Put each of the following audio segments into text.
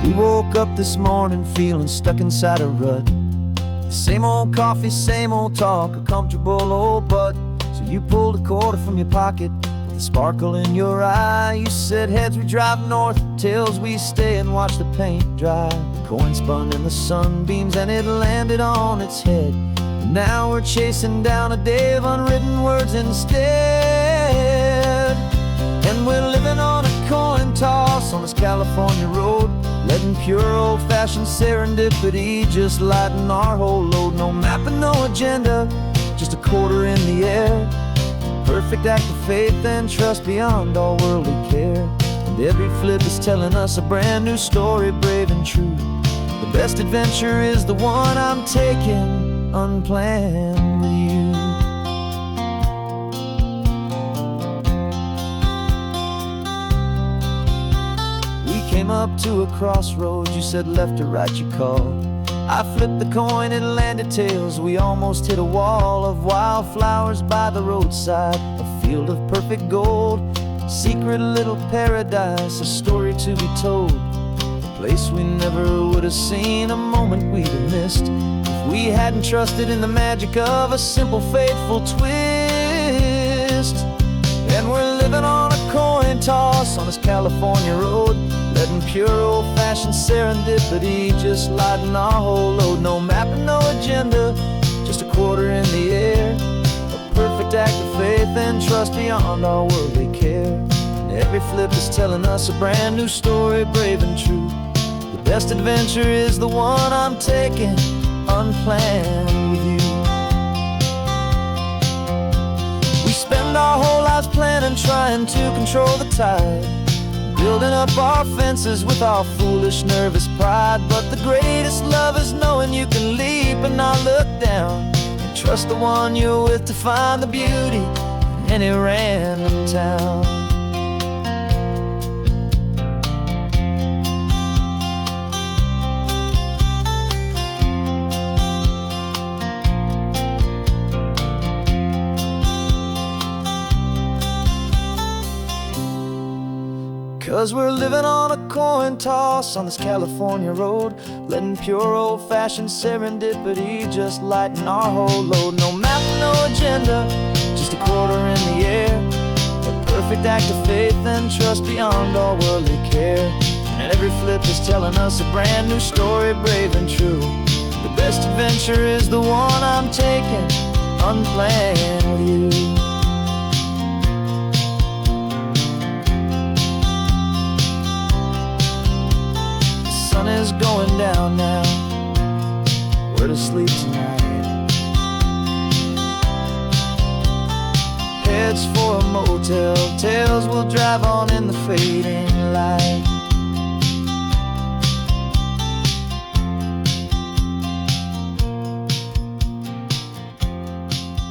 We woke up this morning feeling stuck inside a rut. Same old coffee, same old talk, a comfortable old butt. So you pulled a quarter from your pocket with a sparkle in your eye. You said, heads we drive north, tails we stay and watch the paint dry. The coin spun in the sunbeams and it landed on its head. And now we're chasing down a day of unwritten words instead. And we're living on a coin toss on this California road, letting pure old-fashioned serendipity just lighten our whole load. No map and no agenda, just a quarter in the air. Perfect act of faith and trust beyond all worldly care. And every flip is telling us a brand new story, brave and true. The best adventure is the one I'm taking unplanned with you. Came up to a crossroads, you said left or right you called. I flipped the coin, it landed tails. We almost hit a wall of wildflowers by the roadside, a field of perfect gold, secret little paradise, a story to be told, a place we never would have seen, a moment we'd have missed if we hadn't trusted in the magic of a simple faithful twist. And we're living on a coin toss on this California road, letting pure old-fashioned serendipity just lighten our whole load. No map and no agenda, just a quarter in the air. A perfect act of faith and trust beyond our worldly care. And every flip is telling us a brand new story, brave and true. The best adventure is the one I'm taking unplanned with you. We spend our whole lives planning, trying to control the tide, building up our fences with our foolish, nervous pride. But the greatest love is knowing you can leap and not look down, and trust the one you're with to find the beauty in any random town. Cause we're living on a coin toss on this California road, letting pure old-fashioned serendipity just lighten our whole load. No map, no agenda, just a quarter in the air. A perfect act of faith and trust beyond all worldly care. And every flip is telling us a brand new story, brave and true. The best adventure is the one I'm taking unplanned with you. Sun is going down now, we're to sleep tonight. Heads for a motel, tails will drive on in the fading light.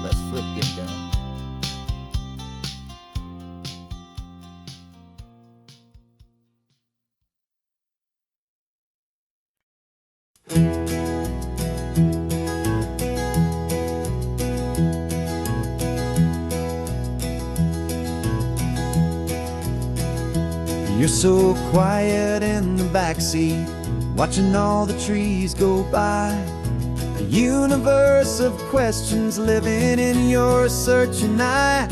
Let's flip get down. You're so quiet in the backseat, watching all the trees go by. A universe of questions living in your searching eye.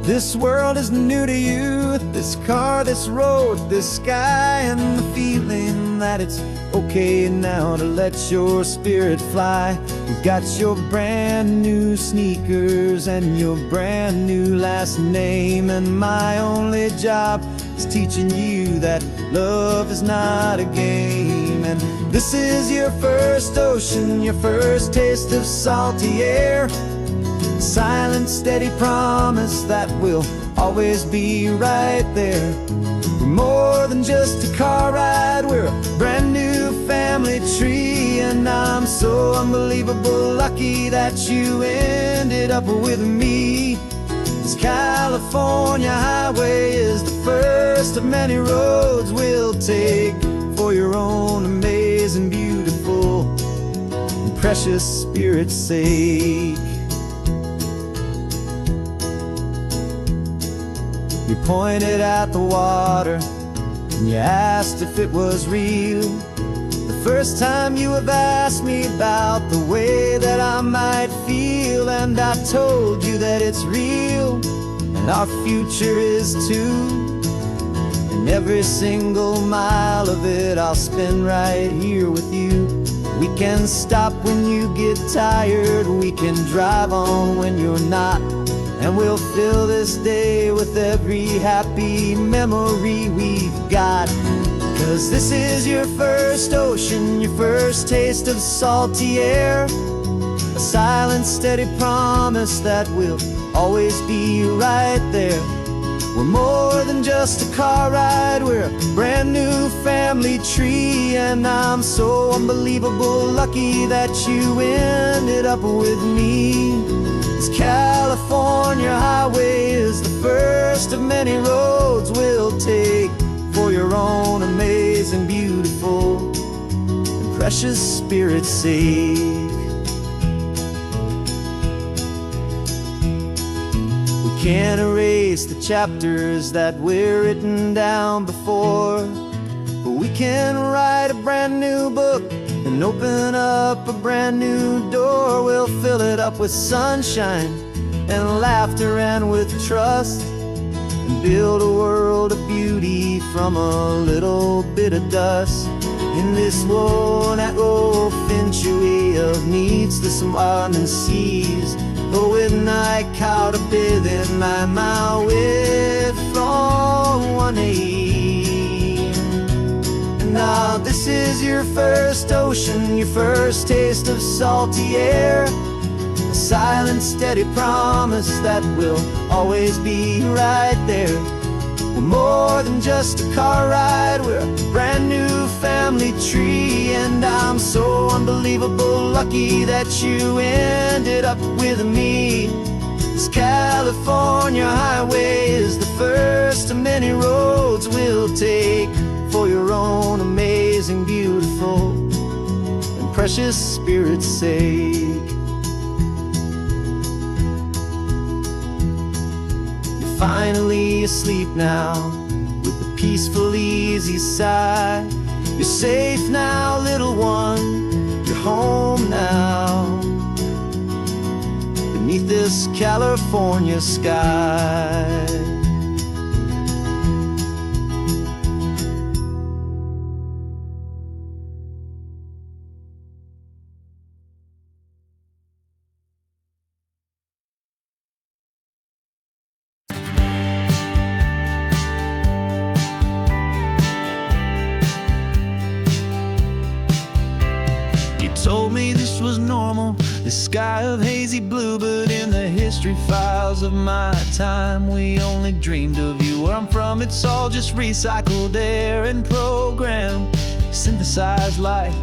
This world is new to you, this car, this road, this sky, and the feeling that it's okay now to let your spirit fly. You've got your brand new sneakers and your brand new last name, and my only job is teaching you that love is not a game. And this is your first ocean, your first taste of salty air. Silent, steady promise that we'll always be right there. We're more than just a car ride, we're a brand new family tree. And I'm so unbelievable lucky that you ended up with me. This California highway is the first of many roads we'll take for your own amazing, beautiful, and precious spirit's sake. We pointed at the water, and you asked if it was real. The first time you have asked me about the way that I might feel, and I told you that it's real, and our future is too. And every single mile of it I'll spend right here with you. We can stop when you get tired, we can drive on when you're not, and we'll fill this day with every happy memory we've got. 'Cause this is your first ocean, your first taste of salty air, a silent, steady promise that we'll always be right there. We're more than just a car ride, we're a brand new family tree, and I'm so unbelievable lucky that you ended up with me. This California highway is the first of many roads we'll take for your own amazing, beautiful, and precious spirit's sake. Can't erase the chapters that we're written down before, but we can write a brand new book and open up a brand new door. We'll fill it up with sunshine and laughter and with trust, and build a world of beauty from a little bit of dust. In this world finchaway of needs to some island seas, but with night caught up in my way from 1A. Now this is your first ocean, your first taste of salty air, a silent, steady promise that we'll always be right there. We're more than just a car ride, we're a brand new family tree, and I'm so unbelievable lucky that you ended up with me. This California highway is the first of many roads we'll take for your own amazing, beautiful, and precious spirit's sake. Finally asleep now, with a peaceful, easy sigh. You're safe now, little one, you're home now, beneath this California sky. Told me this was normal, the sky of hazy blue, but in the history files of my time, we only dreamed of you. Where I'm from, it's all just recycled air and programmed, synthesized light.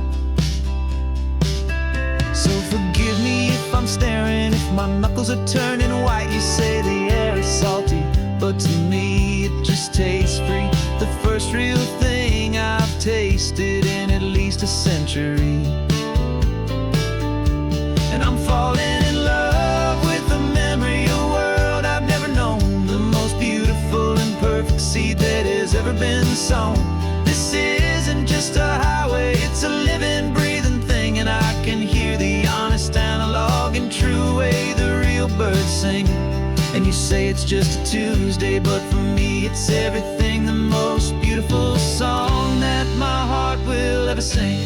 So forgive me if I'm staring, if my knuckles are turning white. You say the air is salty, but to me it just tastes free. The first real thing I've tasted in at least a century. And I'm falling in love with the memory of a world I've never known, the most beautiful and perfect seed that has ever been sown. This isn't just a highway, it's a living, breathing thing, and I can hear the honest, analog, and true way the real birds sing. And you say it's just a Tuesday, but for me it's everything, the most beautiful song that my heart will ever sing.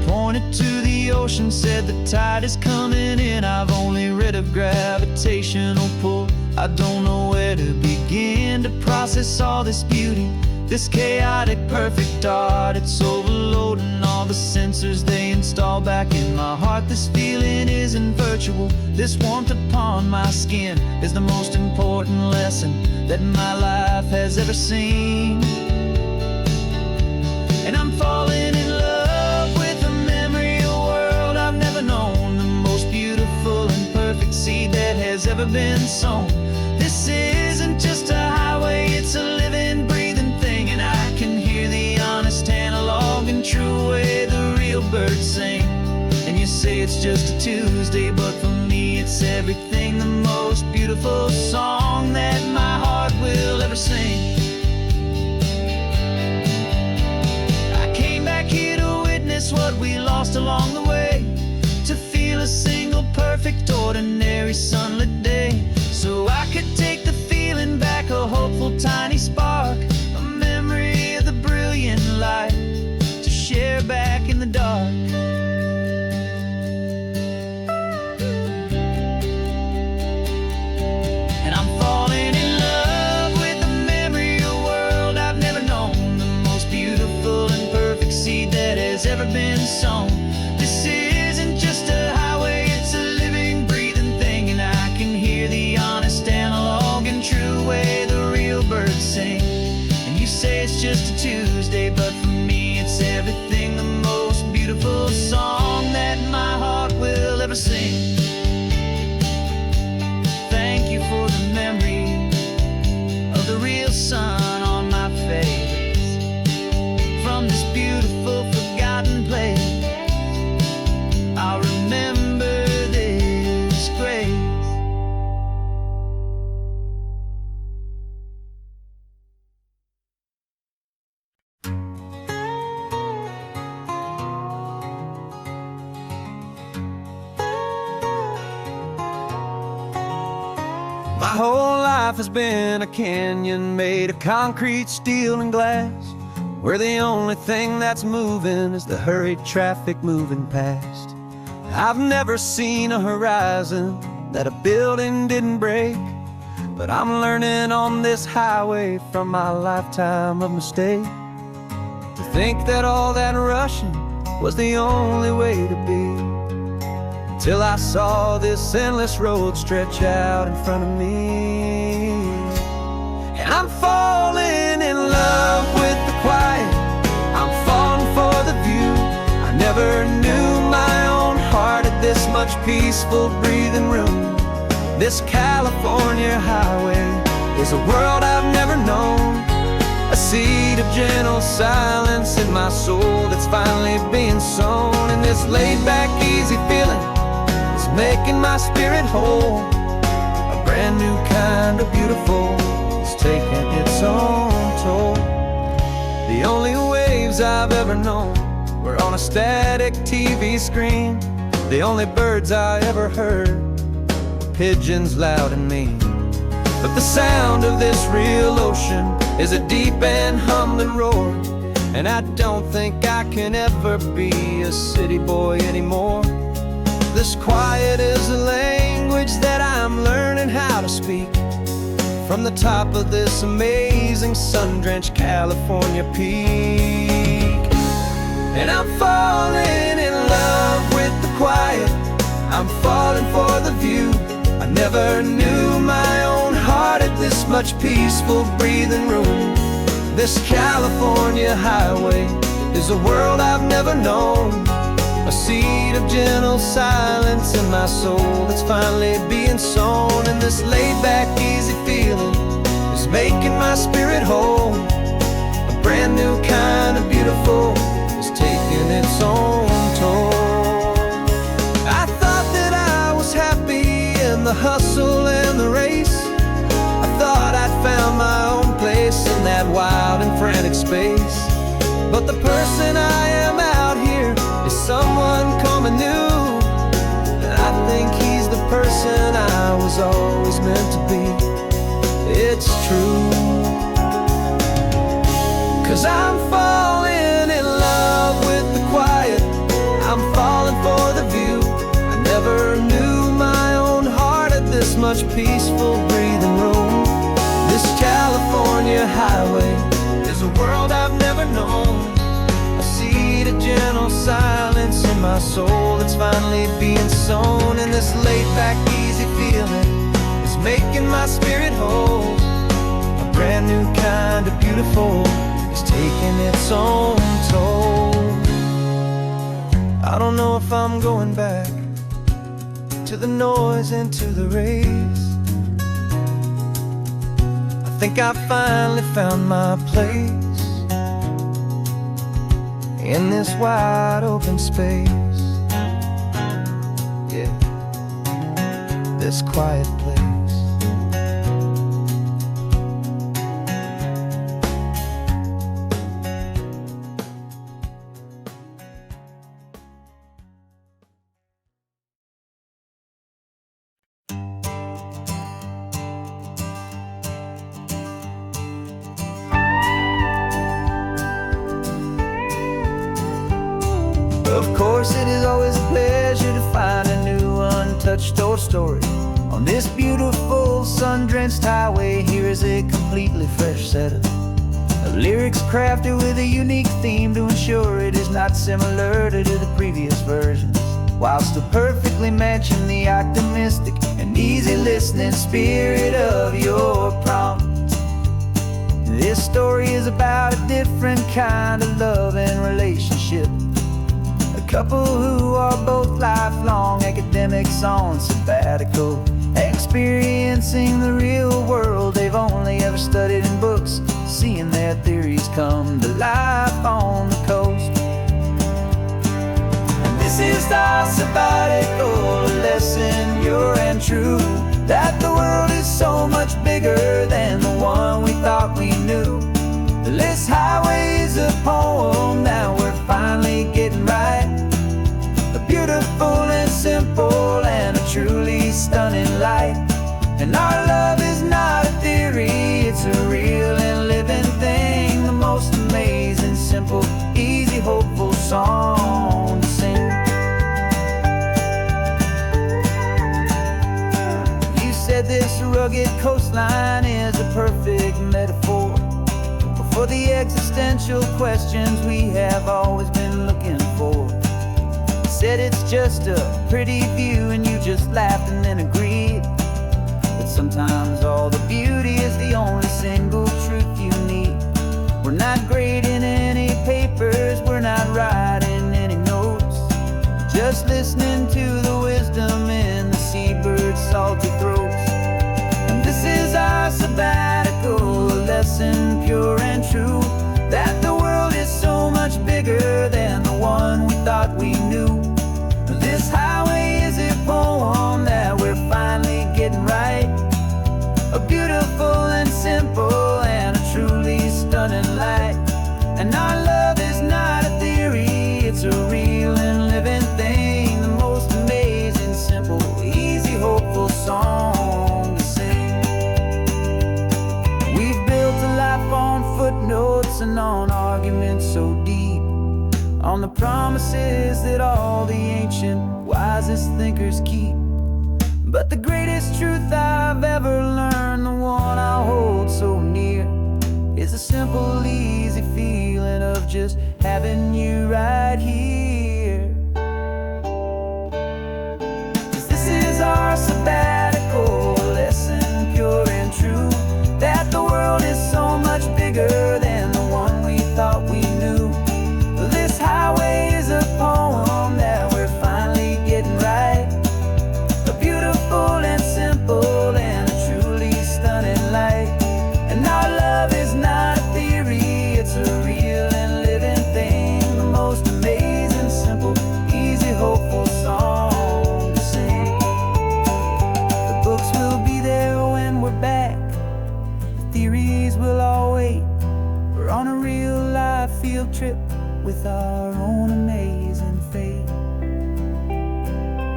Pointed to the ocean, said the tide is coming in. I've only read of gravitational pull. I don't know where to begin to process all this beauty, this chaotic, perfect art. It's overloading all the sensors they install back in my heart. This feeling isn't virtual, this warmth upon my skin is the most important lesson that my life has ever seen. And I'm falling in love with a memory of a world I've never known, the most beautiful and perfect seed that has ever been sown. This isn't just a highway, it's a living, breathing thing, and I can hear the honest, analog, and true way the real birds sing. And you say it's just a Tuesday, but for me it's everything, the most beautiful song that my heart will just a Tuesday, but for me it's everything, the most beautiful song that my heart will ever sing. Thank you for the memory of the real sun on my face, from this beautiful forgotten place. I'll remember this grace. My whole life has been a canyon made of concrete, steel, and glass, where the only thing that's moving is the hurried traffic moving past. I've never seen a horizon that a building didn't break, but I'm learning on this highway from my lifetime of mistakes to think that all that rushing was the only way to be, till I saw this endless road stretch out in front of me. And I'm falling in love with the quiet, I'm falling for the view. I never knew my own heart had this much peaceful breathing room. This California highway is a world I've never known, a seed of gentle silence in my soul that's finally being sown. And this laid-back, easy feeling is making my spirit whole. A brand new kind of beautiful is taking its own toll. The only waves I've ever known were on a static TV screen. The only birds I ever heard were pigeons loud and mean. But the sound of this real ocean is a deep and humbling roar, and I don't think I can ever be a city boy anymore. This quiet is a language that I'm learning how to speak from the top of this amazing sun-drenched California peak. And I'm falling in love with the quiet, I'm falling for the view. I never knew my own heart had this much peaceful breathing room. This California highway is a world I've never known, a seed of gentle silence in my soul that's finally being sown. And this laid-back, easy feeling is making my spirit whole. A brand new kind of beautiful is taking its own toll. I thought that I was happy in the hustle and the race. I thought I'd found my own place in that wild and frantic space. But the person I am out here is someone coming new, and I think he's the person I was always meant to be. It's true, 'cause I'm falling in love with the quiet, I'm falling for the view. I never knew my own heart had this much peaceful breathing room. This California highway is a world I've never known, a seed of gentle silence in my soul that's finally being sown. And this laid-back, easy feeling is making my spirit whole. A brand new kind of beautiful is taking its own toll. I don't know if I'm going back to the noise and to the race. I think I finally found my place in this wide open space. Yeah, this quiet place. Of course, it is always a pleasure to find a new untouched old story on this beautiful sun-drenched highway. Here is a completely fresh set of lyrics crafted with a unique theme to ensure it is not similar to the previous versions, while still perfectly matching the optimistic and easy listening spirit of your prompt. This story is about a different kind of love and relationship. A couple who are both lifelong academics on sabbatical, experiencing the real world they've only ever studied in books, seeing their theories come to life on the coast. And this is our sabbatical, a lesson pure and true, that the world is so much bigger than the one we thought we knew. The List Highway is a poem that we're finally getting right. A beautiful and simple and a truly stunning light. And our love is not a theory, it's a real and living thing. The most amazing, simple, easy, hopeful song to sing. You said this rugged coastline is a perfect metaphor for the existential questions we have always been looking for. You said it's just a pretty view and you just laughed and then agreed. But sometimes all the beauty is the only single truth you need. We're not grading any papers, we're not writing any notes, just listening to the wisdom in the seabird's salty throats. And this is our sabbatical, a lesson pure and true, that the world is so much bigger than the one we thought we knew. This highway is a poem that we're finally getting right. A beautiful and simple and a truly stunning light. And our love is not a theory, it's a real and living thing. The most amazing, simple, easy, hopeful song to sing. We've built a life on footnotes and on arguments so deep, on the promises that all the ancient, wisest thinkers keep. But the greatest truth I've ever learned, the one I hold so near, is a simple, easy feeling of just having you right here. 'Cause this is our sabbatical, a lesson pure and true, that the world is so much bigger than the one we thought we knew. This highway is a poem that we're finally getting right. A beautiful and simple and a truly stunning light. And our love is not a theory, it's a real and living thing. The most amazing, simple, easy, hopeful song to sing. The books will be there when we're back, the theories will all wait. We're on a real life field trip with our own amazing fate.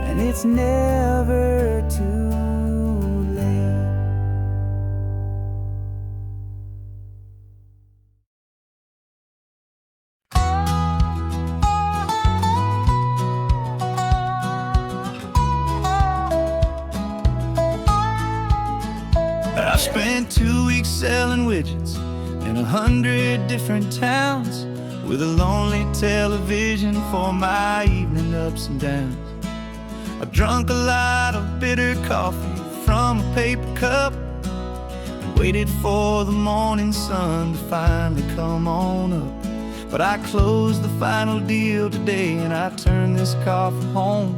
And it's never too late. I spent 2 weeks selling widgets in 100 different towns, with a lonely television for my evening ups and downs. I drunk a lot of bitter coffee from a paper cup and waited for the morning sun to finally come on up. But I closed the final deal today and I turned this coffee home.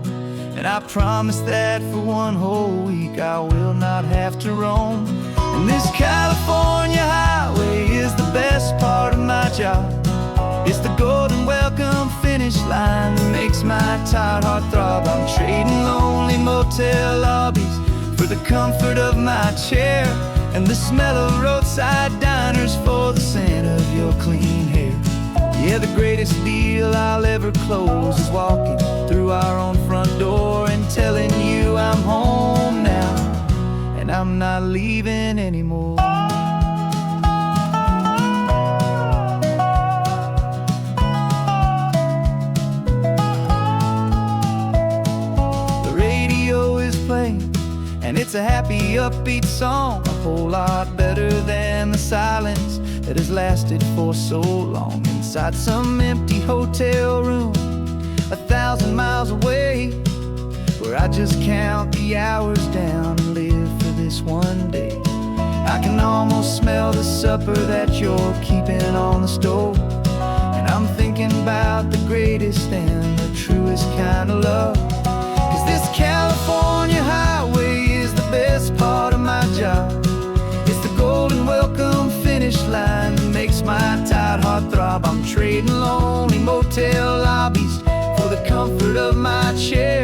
And I promise that for one whole week I will not have to roam. And this California highway is the best part of my job. It's the golden welcome finish line that makes my tired heart throb. I'm trading lonely motel lobbies for the comfort of my chair, and the smell of roadside diners for the scent of your clean hair. Yeah, the greatest deal I'll ever close is walking through our own front door and telling you I'm home now, and I'm not leaving anymore. And it's a happy, upbeat song, a whole lot better than the silence that has lasted for so long. Inside some empty hotel room 1,000 miles away, where I just count the hours down and live for this one day. I can almost smell the sun supper that you're keeping on the stove. And I'm thinking about the greatest and the truest kind of love. 'Cause this California highway is the best part of my job. It's the golden welcome finish line that makes my tired heart throb. I'm trading lonely motel lobbies for the comfort of my chair,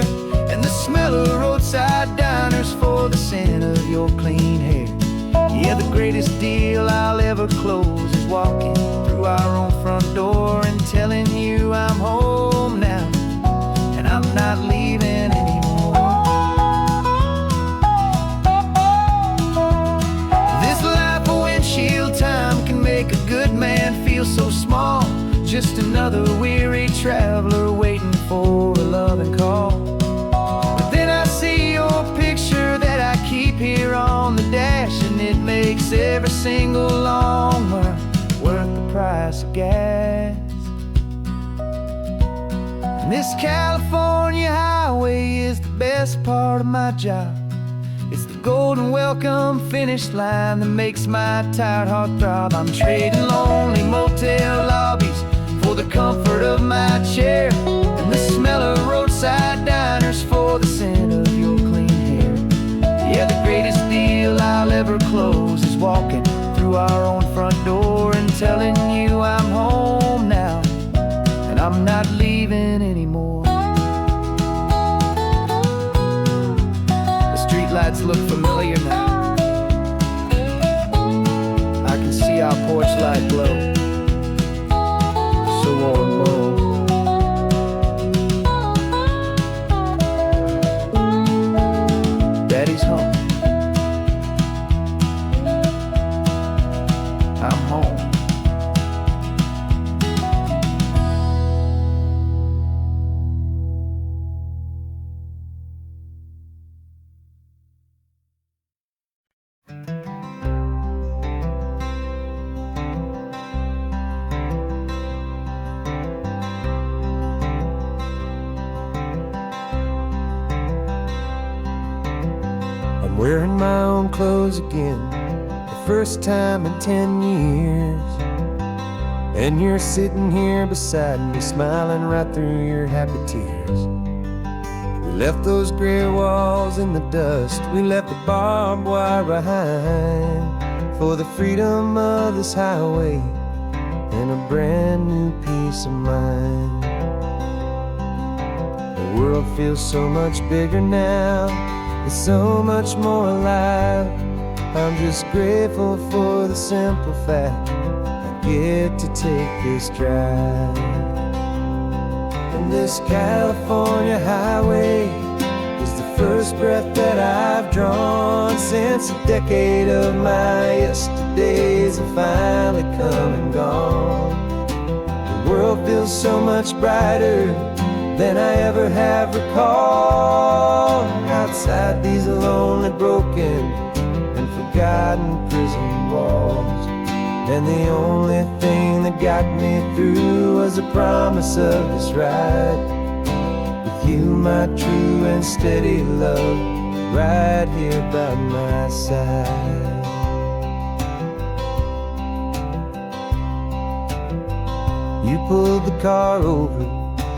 and the smell of roadside diners for the scent of your clean hair. Yeah, the greatest deal I'll ever close is walking through our own front door and telling you I'm home now, and I'm not leaving anymore. This life of windshield time can make a good man feel so small. Just another weary traveler waiting for a loving call. But then I see your picture that I keep here on the dash, and it makes every single long mile worth the price of gas. And this California highway is the best part of my job. It's the golden welcome finish line that makes my tired heart throb. I'm trading lonely motel lobbies for the comfort of my chair, and the smell of roadside diners for the scent of your clean hair. Yeah, the greatest deal I'll ever close is walking through our own front door and telling you I'm home now, and I'm not leaving anymore. The streetlights look familiar now. I can see our porch light glow, so warm, warm. Daddy's home. I'm home. I'm wearing my own clothes again, the first time in 10 years. And you're sitting here beside me, smiling right through your happy tears. We left those gray walls in the dust, we left the barbed wire behind, for the freedom of this highway and a brand new peace of mind. The world feels so much bigger now, it's so much more alive. I'm just grateful for the simple fact I get to take this drive. And this California highway is the first breath that I've drawn since a decade of my yesterdays have finally come and gone. The world feels so much brighter than I ever have recalled. Outside these lonely, broken, and forgotten prison walls, and the only thing that got me through was the promise of this ride with you, my true and steady love, right here by my side. You pulled the car over,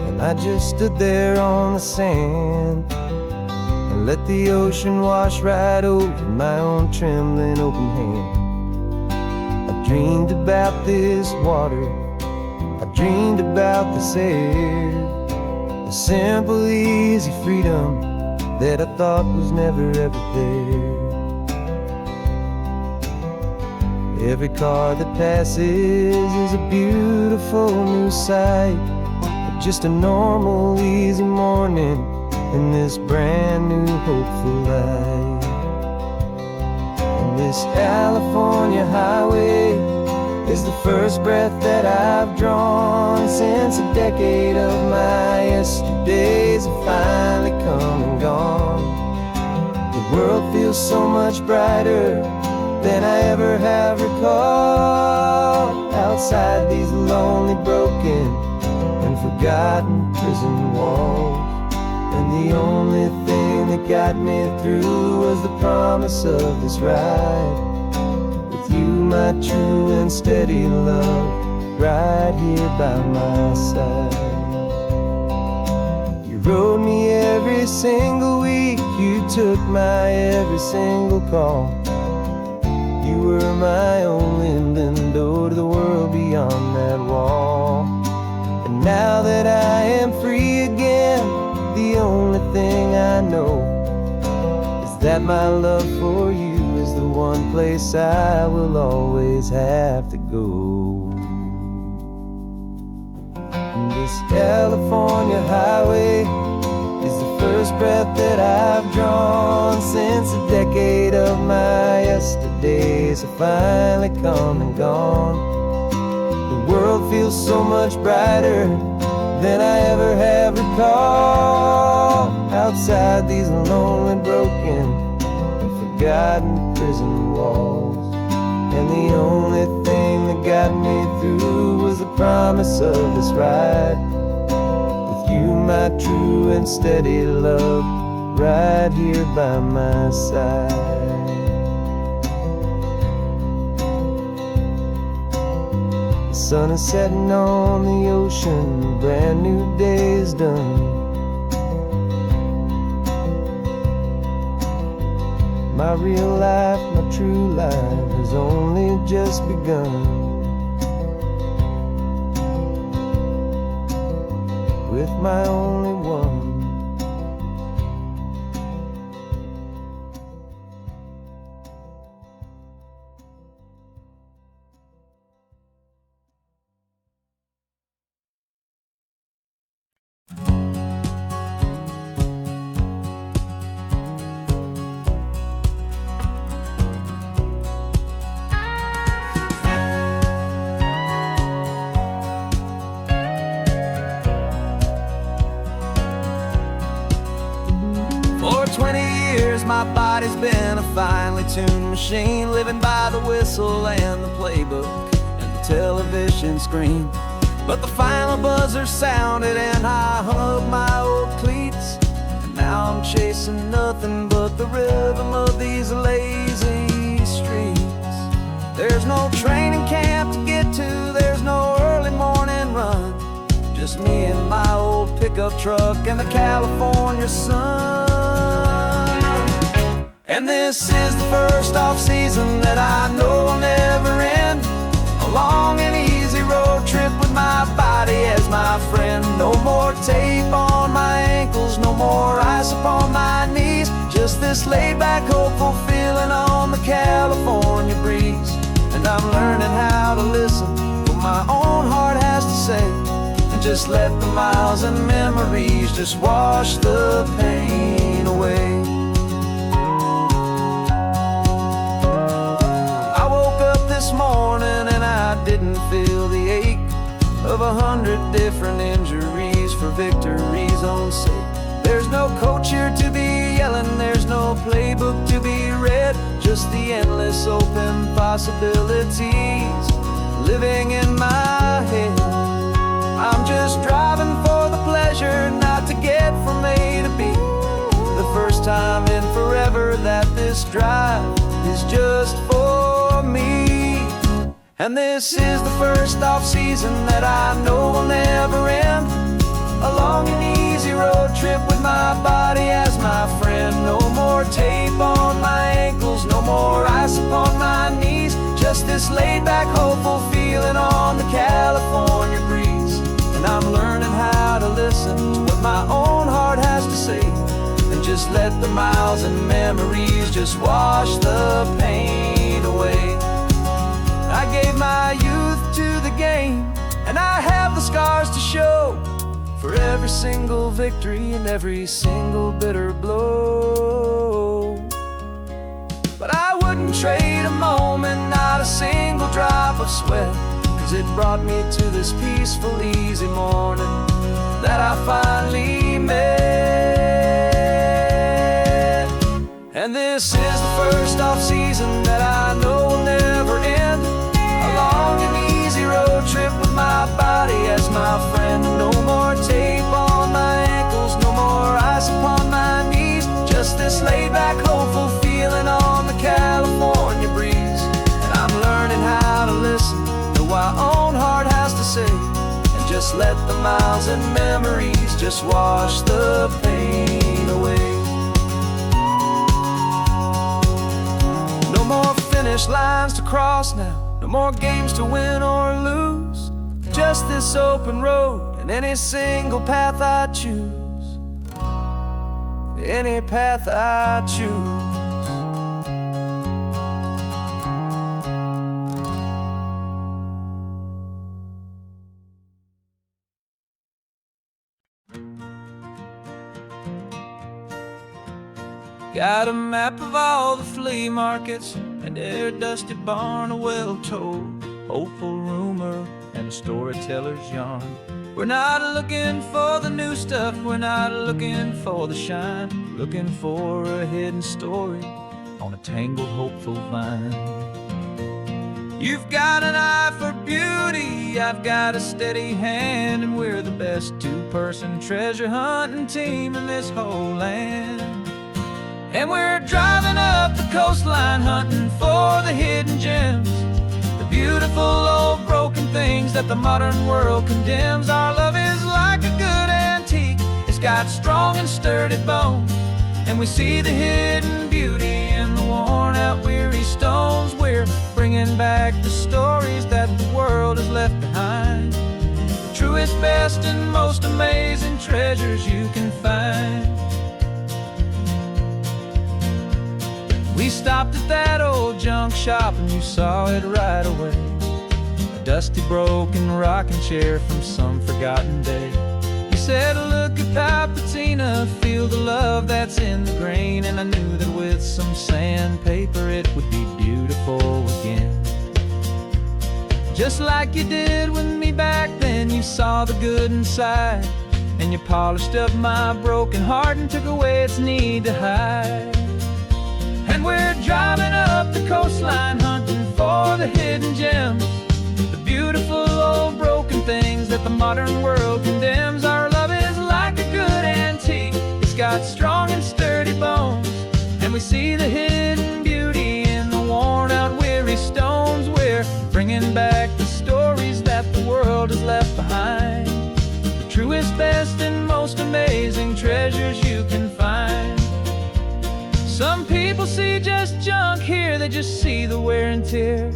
and I just stood there on the sand and let the ocean wash right over my own trembling open hand. I dreamed about this water, I dreamed about this air, the simple, easy freedom that I thought was never ever there. Every car that passes is a beautiful new sight, but just a normal, easy morning in this brand new hopeful life. And this California highway is the first breath that I've drawn since a decade of my yesterdays have finally come and gone. The world feels so much brighter than I ever have recalled. Outside these lonely, broken, and forgotten prison walls, and the only thing that got me through was the promise of this ride with you, my true and steady love, right here by my side. You rode me every single week, you took my every single call. You were my only window to the world beyond that wall. And now that I am free again, the only thing I know is that my love for you is the one place I will always have to go. And this California highway is the first breath that I've drawn since a decade of my yesterdays have finally come and gone. The world feels so much brighter than I ever have recalled. Outside these lonely, broken, and forgotten prison walls. And the only thing that got me through was the promise of this ride with you, my true and steady love, right here by my side. The sun is setting on the ocean, a brand new day is done. My real life, my true life has only just begun. With my only one. For 20 years my body's been a finely tuned machine, living by the whistle and the playbook and the television screen. But the final buzzer sounded and I hung up my old cleats, and now I'm chasing nothing but the rhythm of these lazy streets. There's no training camp to get to, there's no early morning run, just me and my old pickup truck and the California sun. And this is the first off-season that I know will never end. A long and easy road trip with my body as my friend. No more tape on my ankles, no more ice upon my knees, just this laid-back, hopeful feeling on the California breeze. And I'm learning how to listen to what my own heart has to say, and just let the miles and memories just wash the pain away. This morning and I didn't feel the ache of 100 different injuries for victory's own sake. There's no coach here to be yelling, there's no playbook to be read, just the endless open possibilities living in my head. I'm just driving for the pleasure, not to get from A to B. The first time in forever that this drive is just for me. And this is the first off-season that I know will never end. A long and easy road trip with my body as my friend. No more tape on my ankles, no more ice upon my knees, just this laid-back, hopeful feeling on the California breeze. And I'm learning how to listen to what my own heart has to say, and just let the miles and memories just wash the pain away. I gave my youth to the game, and I have the scars to show for every single victory and every single bitter blow. But I wouldn't trade a moment, not a single drop of sweat, 'cause it brought me to this peaceful, easy morning that I finally met. And this is the first off-season that I know will never end. A long and easy road trip with my body as my friend. No more tape on my ankles, no more ice upon my knees, just this laid-back, hopeful feeling on the California breeze. And I'm learning let the miles and memories just wash the pain away. No more finish lines to cross now, no more games to win or lose. Just this open road and any single path I choose. Any path I choose. Got a map of all the flea markets and their dusty barn, a well-told, hopeful rumor, and a storyteller's yarn. We're not looking for the new stuff, we're not looking for the shine, looking for a hidden story on a tangled, hopeful vine. You've got an eye for beauty, I've got a steady hand, and we're the best two-person treasure hunting team in this whole land. And we're driving up the coastline hunting for the hidden gems, the beautiful old broken things that the modern world condemns. Our love is like a good antique, it's got strong and sturdy bones, and we see the hidden beauty in the worn out weary stones. We're bringing back the stories that the world has left behind, the truest, best, and most amazing treasures you can find. We stopped at that old junk shop and you saw it right away, a dusty, broken rocking chair from some forgotten day. You said, look at that patina, feel the love that's in the grain, and I knew that with some sandpaper it would be beautiful again. Just like you did with me back then, you saw the good inside, and you polished up my broken heart and took away its need to hide. And we're driving up the coastline hunting for the hidden gems, the beautiful old broken things that the modern world condemns. Our love is like a good antique, it's got strong and sturdy bones, and we see the hidden beauty in the worn out weary stones. We're bringing back the stories that the world has left behind, the truest, best, and most amazing treasures you can find. Some people see just junk here, they just see the wear and tear,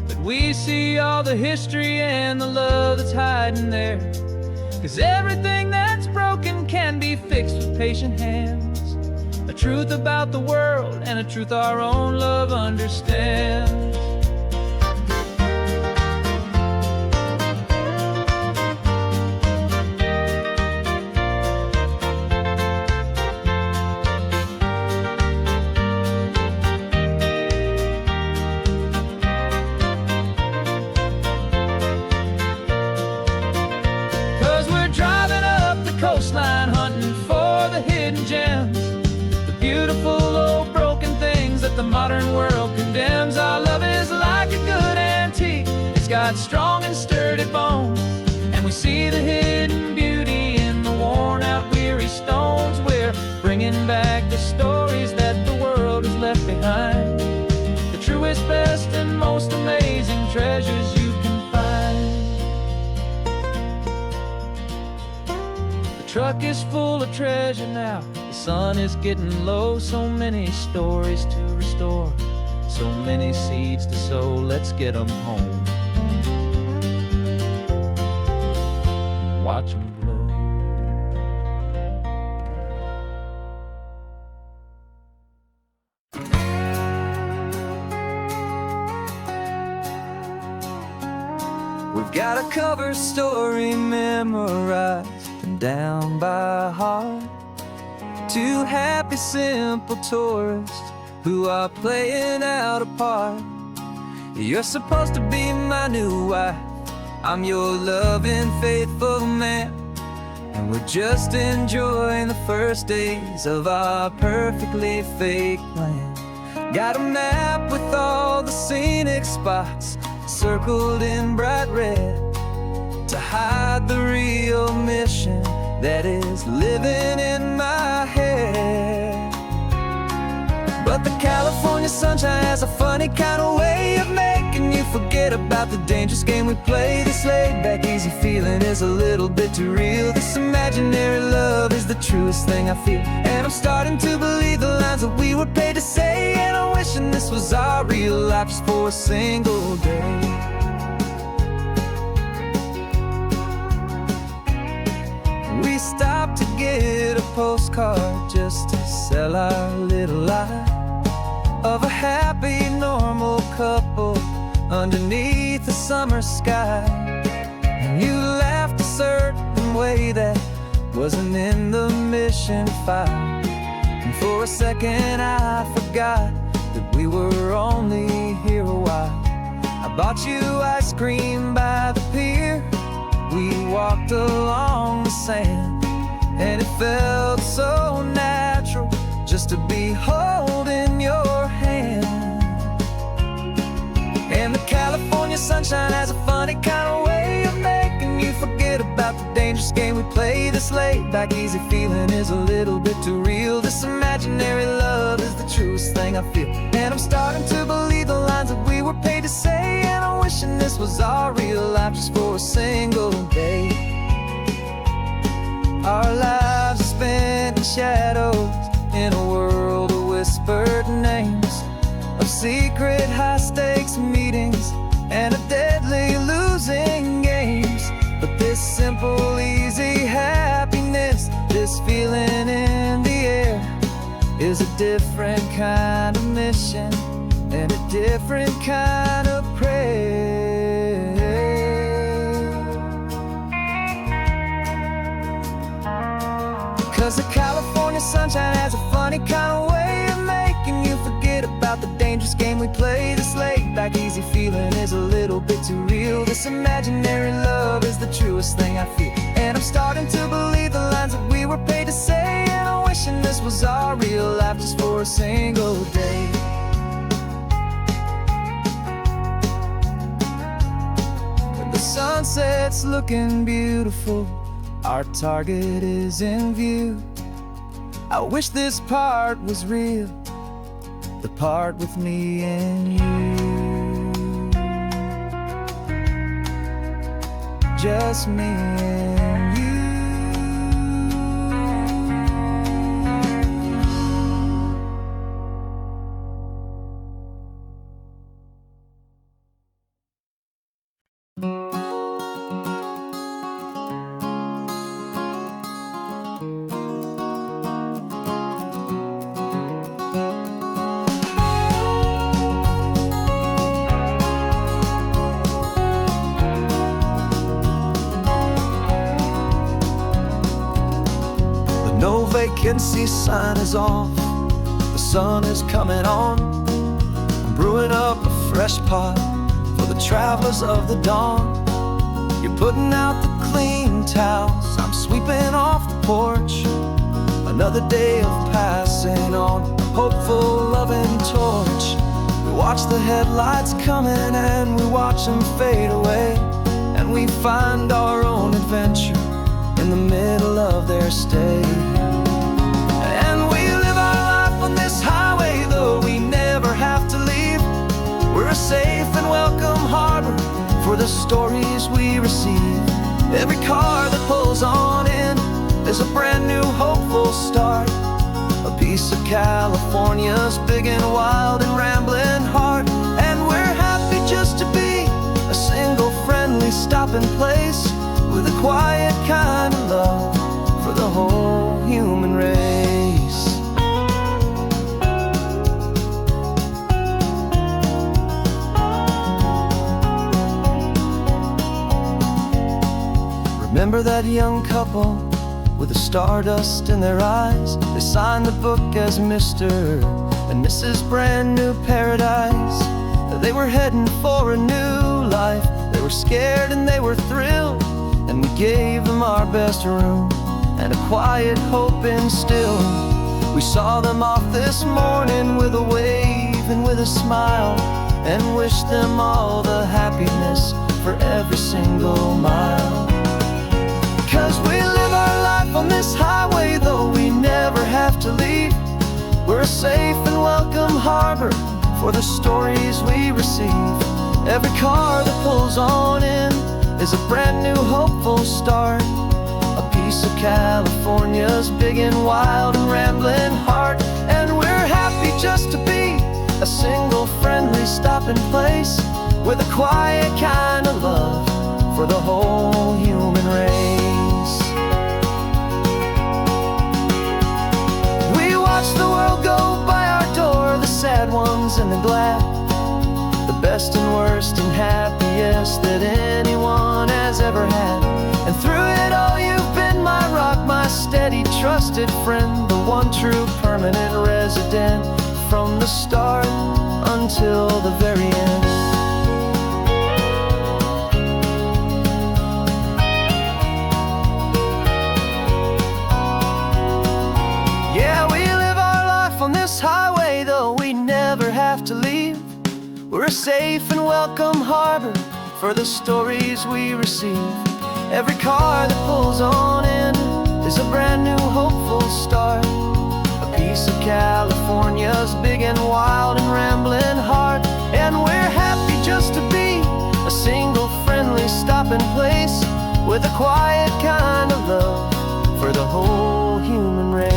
but we see all the history and the love that's hiding there. 'Cause everything that's broken can be fixed with patient hands, a truth about the world and a truth our own love understands. 'Cause we're driving up the coastline hunting for the hidden gems, the beautiful old broken things that the modern world condemns. Our love is like a good antique, it's got strong and sturdy bones, and we see the hidden beauty in the worn out weary stones. We're bringing back the stories that the world has left behind, the truest, best, and most amazing treasures you can find. The truck is full of treasure now, the sun is getting low. So many stories to restore, so many seeds to sow. Let's get them home, watch them blow. We've got a cover story memorized and down by heart, two happy, simple tourists who are playing out a part. You're supposed to be my new wife, I'm your loving, faithful man, and we're just enjoying the first days of our perfectly fake plan. Got a map with all the scenic spots circled in bright red to hide the real mission that is living in my head. But the California sunshine has a funny kind of way of making you forget forget about the dangerous game we play. This laid-back, easy feeling is a little bit too real. This imaginary love is the truest thing I feel. And I'm starting to believe the lines that we were paid to say. And I'm wishing this was our real life just for a single day. We stopped to get a postcard just to sell our little lie of a happy, normal couple underneath the summer sky. And you laughed a certain way that wasn't in the mission file. And for a second I forgot that we were only here a while. I bought you ice cream by the pier. We walked along the sand, and it felt so natural just to be holding your hand. And the California sunshine has a funny kind of way of making you forget about the dangerous game we play. This laid-back, easy feeling is a little bit too real. This imaginary love is the truest thing I feel. And I'm starting to believe the lines that we were paid to say. And I'm wishing this was our real life just for a single day. Our lives are spent in shadows, in a world of whispered names, of secret high-stakes meetings and of deadly losing games. But this simple, easy happiness, this feeling in the air, is a different kind of mission and a different kind of prayer. 'Cause the California sunshine has a funny kind of way of making you forget about the dangerous game we play. This laid-back, easy feeling is a little bit too real. This imaginary love is the truest thing I feel. And I'm starting to believe the lines that we were paid to say. And I'm wishing this was our real life just for a single day. The sunset's looking beautiful, our target is in view. I wish this part was real, the part with me and you. Just me and you. No vacancy sign is off, the sun is coming on. I'm brewing up a fresh pot for the travelers of the dawn. You're putting out the clean towels, I'm sweeping off the porch. Another day of passing on, a hopeful, loving torch. We watch the headlights coming and we watch them fade away. And we find our own adventure in the middle of their stay. And we live our life on this highway, though we never have to leave. We're a safe and welcome harbor for the stories we receive. Every car that pulls on in is a brand new hopeful start. A piece of California's big and wild and rambling heart. And we're happy just to be a single friendly stopping place, with a quiet kind of love for the whole human race. Remember that young couple with the stardust in their eyes? They signed the book as Mr. and Mrs. Brand New Paradise. They were heading for a new life. They were scared and they were thrilled, and we gave them our best room and a quiet hope instilled. We saw them off this morning with a wave and with a smile, and wished them all the happiness for every single mile. 'Cause we live our life on this highway, though we never have to leave. We're a safe and welcome harbor for the stories we receive. Every car that pulls on in is a brand new hopeful start. A piece of California's big and wild and rambling heart. And we're happy just to be a single friendly stopping place with a quiet kind of love for the whole human race. We watch the world go by our door, the sad ones and the glad, the best and worst and happiest that anyone has ever had. And through it all you've been my rock, my steady trusted friend, the one true permanent resident from the start until the very end. Yeah, we live our life on this highway, though we never have to leave. We're a safe and welcome harbor for the stories we receive. Every car that pulls on in is a brand new hopeful start. A piece of California's big and wild and rambling heart. And we're happy just to be a single friendly stopping place with a quiet kind of love for the whole human race.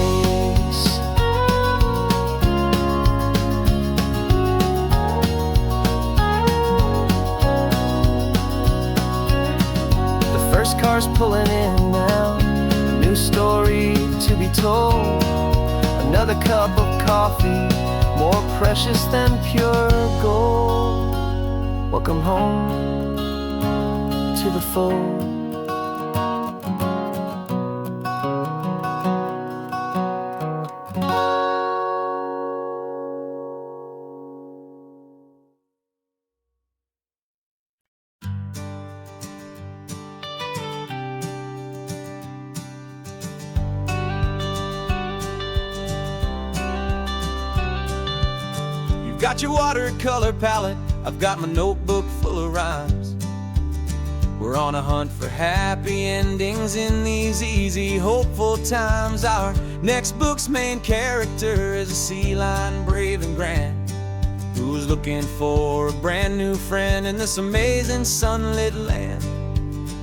First car's pulling in now, a new story to be told. Another cup of coffee, more precious than pure gold. Welcome home to the fold. Got your watercolor palette, I've got my notebook full of rhymes. We're on a hunt for happy endings in these easy, hopeful times. Our next book's main character is a sea lion, brave and grand, who's looking for a brand new friend in this amazing sunlit land.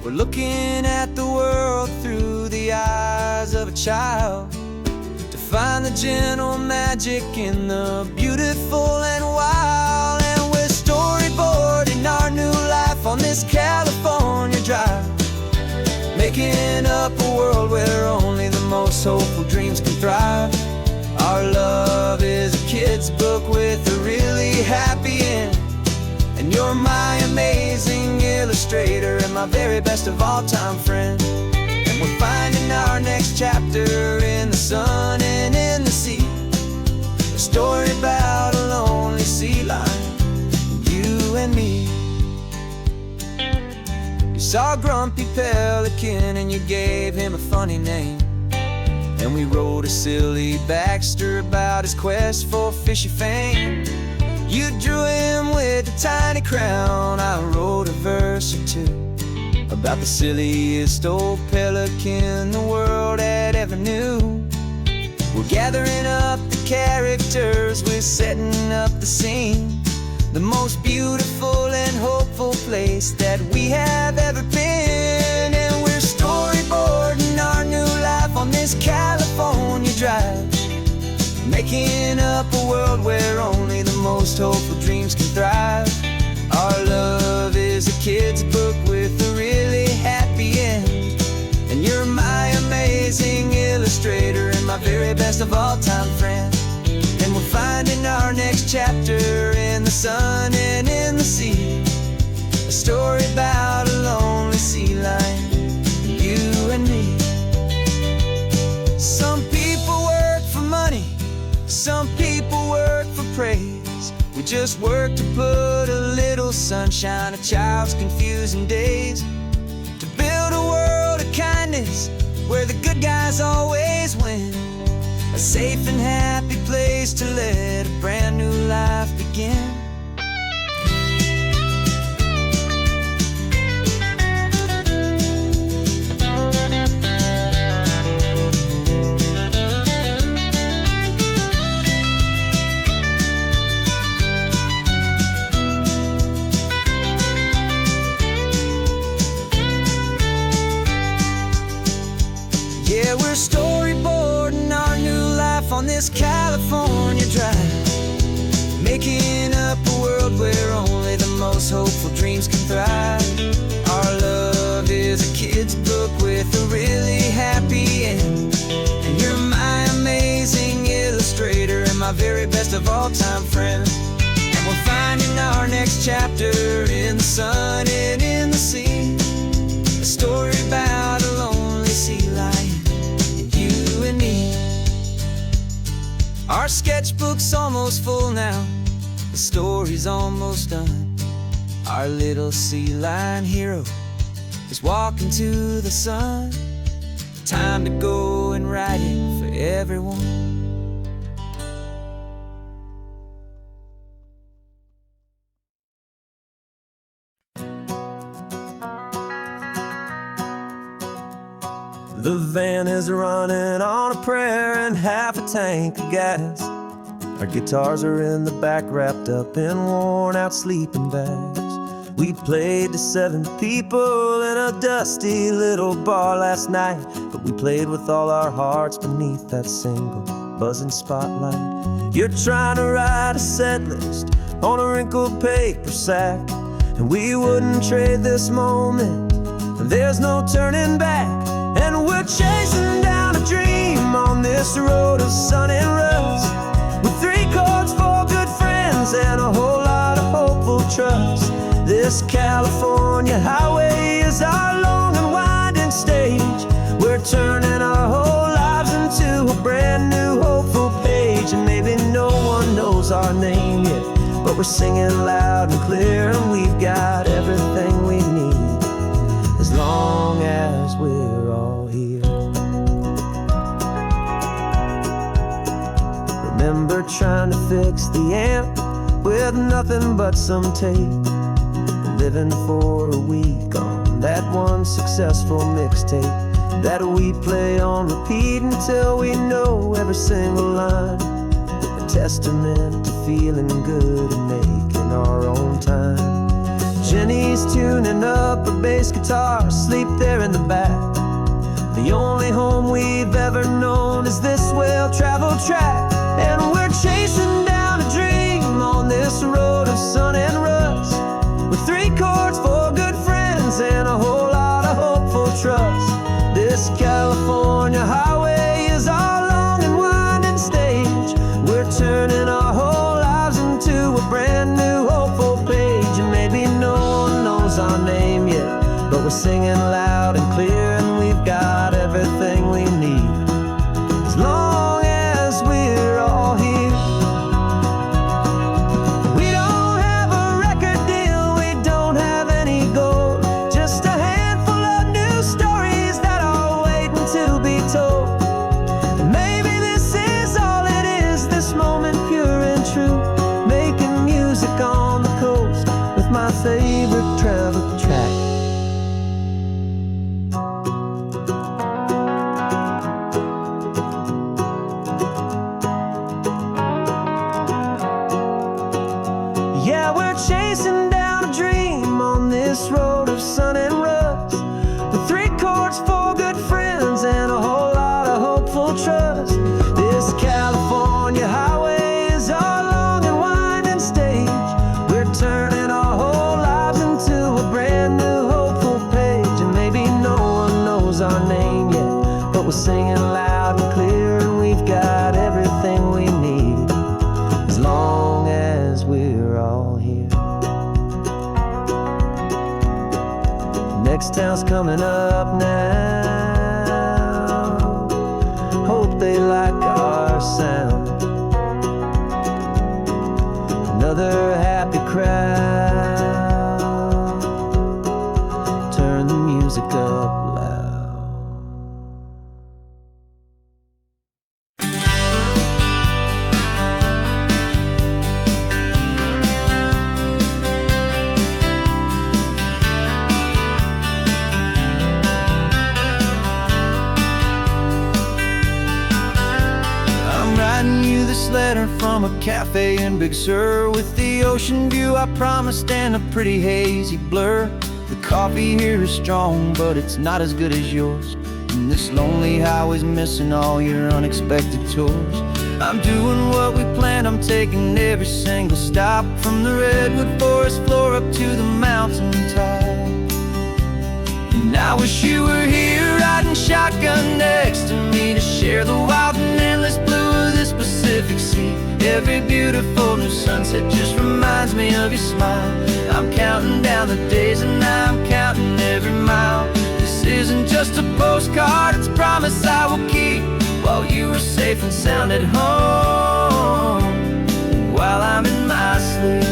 We're looking at the world through the eyes of a child, find the gentle magic in the beautiful and wild. And we're storyboarding our new life on this California drive, making up a world where only the most hopeful dreams can thrive. Our love is a kid's book with a really happy end, and you're my amazing illustrator and my very best of all time friend. And we're finding our next chapter in the sun and in the sea, a story about a lonely sea lion, you and me. You saw a grumpy pelican and you gave him a funny name, and we wrote a silly Baxter about his quest for fishy fame. You drew him with a tiny crown, I wrote a verse or two about the silliest old pelican the world had ever knew. We're gathering up the characters, we're setting up the scene, the most beautiful and hopeful place that we have ever been. And we're storyboarding our new life on this California drive, making up a world where only the most hopeful dreams can thrive. Our love is a kid's book with a really happy end, and you're my amazing illustrator and my very best of all time friend. And we're finding our next chapter in the sun and in the sea, a story about a lonely sea lion, you and me. Some people work for money, some people work for praise. We just work to put a little sunshine in a child's confusing days, to build a world of kindness where the good guys always win, a safe and happy place to let a brand new life begin. this California drive, making up a world where only the most hopeful dreams can thrive. Our love is a kid's book with a really happy end, and you're my amazing illustrator and my very best of all time friend. And we're finding our next chapter in the sun and in the sea, a story about a lonely sea lion and you and me. Our sketchbook's almost full now, the story's almost done. Our little sea lion hero is walking to the sun. Time to go and write it for everyone. The van is running on a prayer and half a tank of gas. Our guitars are in the back, wrapped up in worn-out sleeping bags. We played to 7 people in a dusty little bar last night, but we played with all our hearts beneath that single buzzing spotlight. You're trying to write a set list on a wrinkled paper sack, and we wouldn't trade this moment, and there's no turning back. And we're chasing down a dream on this road of sun and rust, with 3 chords, 4 good friends, and a whole lot of hopeful trust. This California highway is our long and winding stage. We're turning our whole lives into a brand new hopeful page. And maybe no one knows our name yet, but we're singing loud and clear, and we've got everything we need, as long as we're all here. Remember trying to fix the amp with nothing but some tape, living for a week on that one successful mixtape that we play on repeat until we know every single line. A testament to feeling good and making our own time. Jenny's tuning up her bass guitar, asleep there in the back. The only home we've ever known is this well-traveled track. And we're chasing down a dream on this road of sun and rust, with 3 chords, 4 good friends, and a whole lot of hopeful trust. This California highway is our long and winding stage. We're turning our whole lives into a brand new hopeful page. And maybe no one knows our name yet, but we're singing loud and clear, and we've got everything we need, as long as we're all here. We don't have a record deal, we don't have any gold, just a handful of new stories that are waiting to be told. And maybe this is all it is, this moment pure and true, making music on the coast with my favorite travel track. Yeah, we're chasing down a dream on this road of sun and rust, with 3 chords, 4 good friends, and a whole lot of hopeful trust. This California highway is our long and winding stage. We're turning our whole lives into a brand new hopeful page. And maybe no one knows our name yet, but we're singing loud and clear, and we've got everything we need, as long as we're all here. Next town's coming up now, hope they like our sound. Another happy crowd, turn the music up loud. I'm writing you this letter from a cafe in Big Sur, with the ocean view I promised and a pretty hazy blur. The coffee here is strong, but it's not as good as yours, and this lonely highway's missing all your unexpected tours. I'm doing what we planned, I'm taking every single stop, from the redwood forest floor up to the mountain top. And I wish you were here riding shotgun next to me, to share the wild and endless blue of this Pacific Sea. Every beautiful new sunset just reminds me of your smile. I'm counting down the days and I'm counting every mile. This isn't just a postcard, it's a promise I will keep, while you are safe and sound at home, while I'm in my sleep.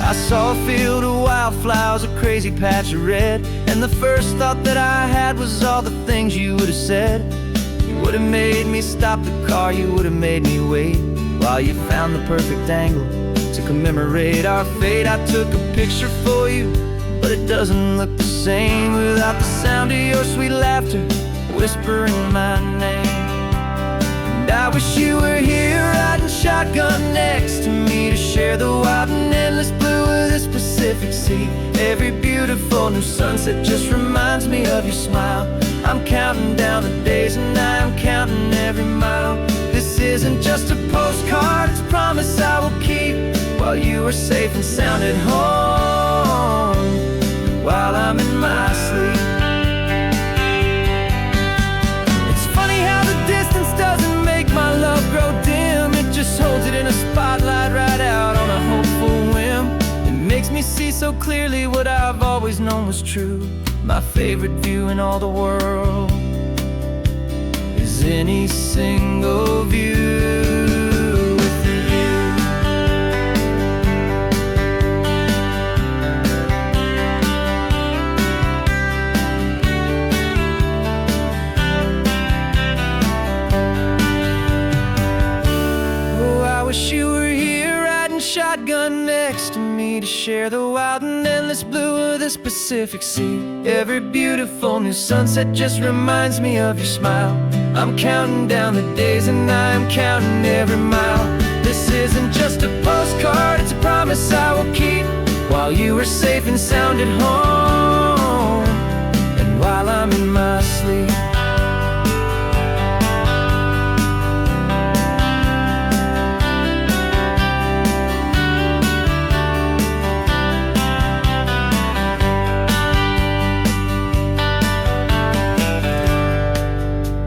I saw a field of wildflowers, a crazy patch of red, and the first thought that I had was all the things you would have said. You would have made me stop the car, you would have made me wait, while you found the perfect angle to commemorate our fate. I took a picture for you, but it doesn't look the same without the sound of your sweet laughter whispering my name. And I wish you were here riding shotgun next to me, to share the wild and endless blue of this Pacific Sea. Every beautiful new sunset just reminds me of your smile. I'm counting down the days and I'm counting every mile. This isn't just a postcard, it's a promise I will keep, while you are safe and sound at home, while I'm in my sleep. It's funny how the distance doesn't make my love grow dim. It just holds it in a spotlight right out on a hopeful whim. It makes me see so clearly what I've always known was true. My favorite view in all the world is any single view with you. Oh, I wish you were here riding shotgun next to me, to share the wild and endless blue of this Pacific Sea. Every beautiful new sunset just reminds me of your smile. I'm counting down the days and I'm counting every mile. This isn't just a postcard, it's a promise I will keep, while you are safe and sound at home, and while I'm in my sleep.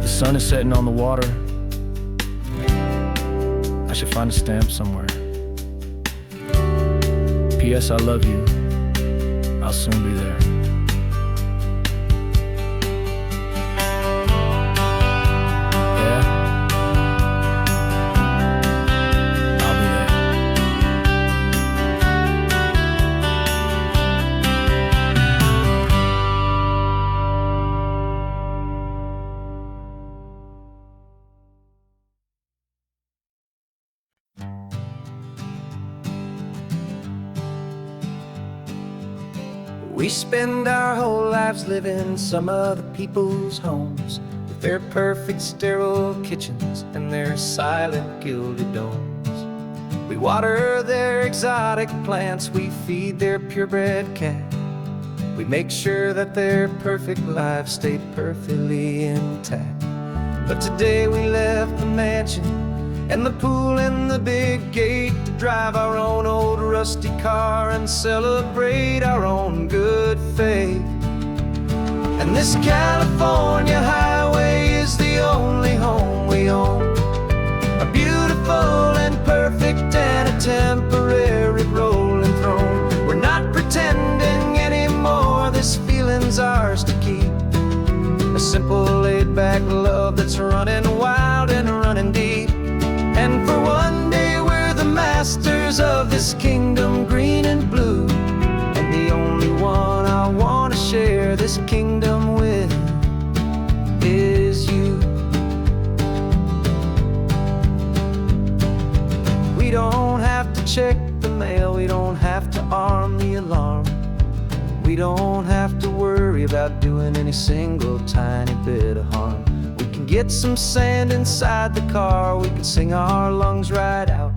The sun is setting on the water. I should find a stamp somewhere. P.S. I love you. I'll soon be there. Yeah? I'll be there. We spend our whole lives living some other people's homes, with their perfect sterile kitchens and their silent gilded domes. We water their exotic plants, we feed their purebred cat. We make sure that their perfect lives stay perfectly intact. But today we left the mansion and the pool and the big gate to drive our own old rusty car and celebrate our own good faith. And this California highway is the only home we own, a beautiful and perfect and a temporary rolling throne. We're not pretending anymore, this feeling's ours to keep, a simple laid-back love that's running wild and running deep. And for one day we're the masters of this kingdom green and blue, and the only one I want to share this kingdom with is you. We don't have to check the mail, we don't have to arm the alarm, we don't have to worry about doing any single tiny bit of harm. We can get some sand inside the car, we can sing our lungs right out,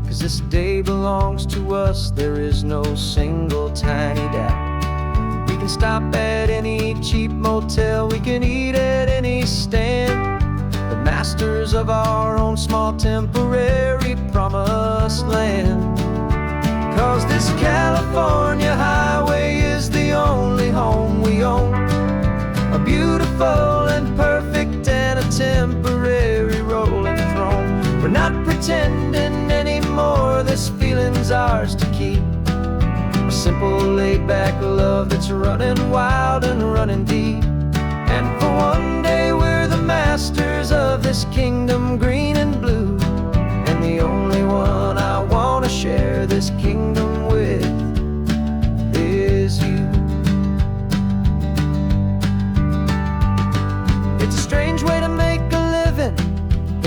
'cause this day belongs to us, there is no single tiny doubt. We can stop at any cheap motel, we can eat at any stand, but masters of our own small temporary promised land. 'Cause this California highway is the only home we own, a beautiful and perfect and a temporary rolling throne. We're not pretending anymore, this feeling's ours to keep. A simple laid-back love that's running wild and running deep. And for one day we're the masters of this kingdom green and blue, and the only one I want to share this kingdom with is you. It's a strange way to make a living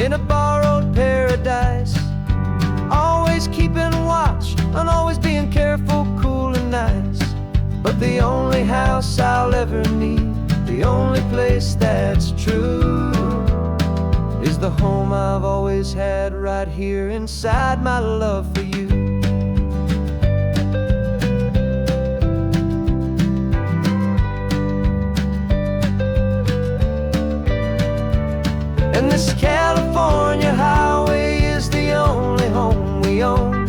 in a borrowed paradise, always keeping watch and always being careful, cool and nice. But the only house I'll ever need, the only place that's true, is the home I've always had right here inside my love for you. And this California highway is the only home we own,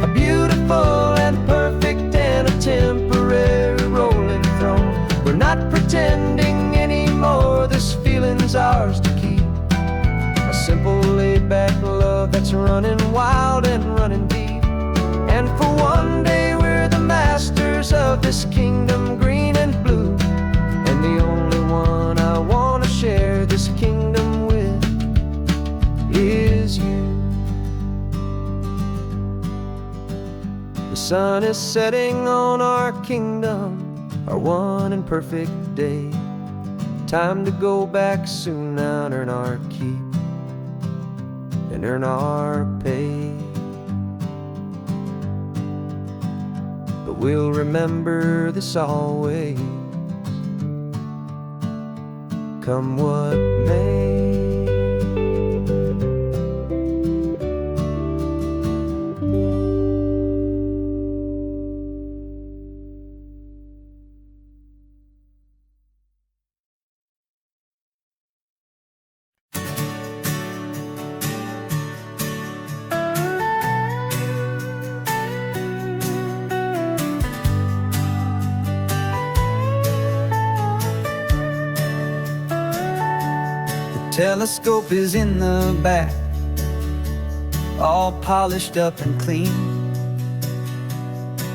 a beautiful and perfect and a temporary rolling throne. We're not pretending anymore, this feeling's ours to keep. A simple laid-back love that's running wild and running deep. And for one day we're the masters of this kingdom green and blue, and the only one I want to share this kingdom with is you. The sun is setting on our kingdom, our one and perfect day. Time to go back soon now and earn our keep and earn our pay. But we'll remember this always, come what may. Telescope is in the back, all polished up and clean.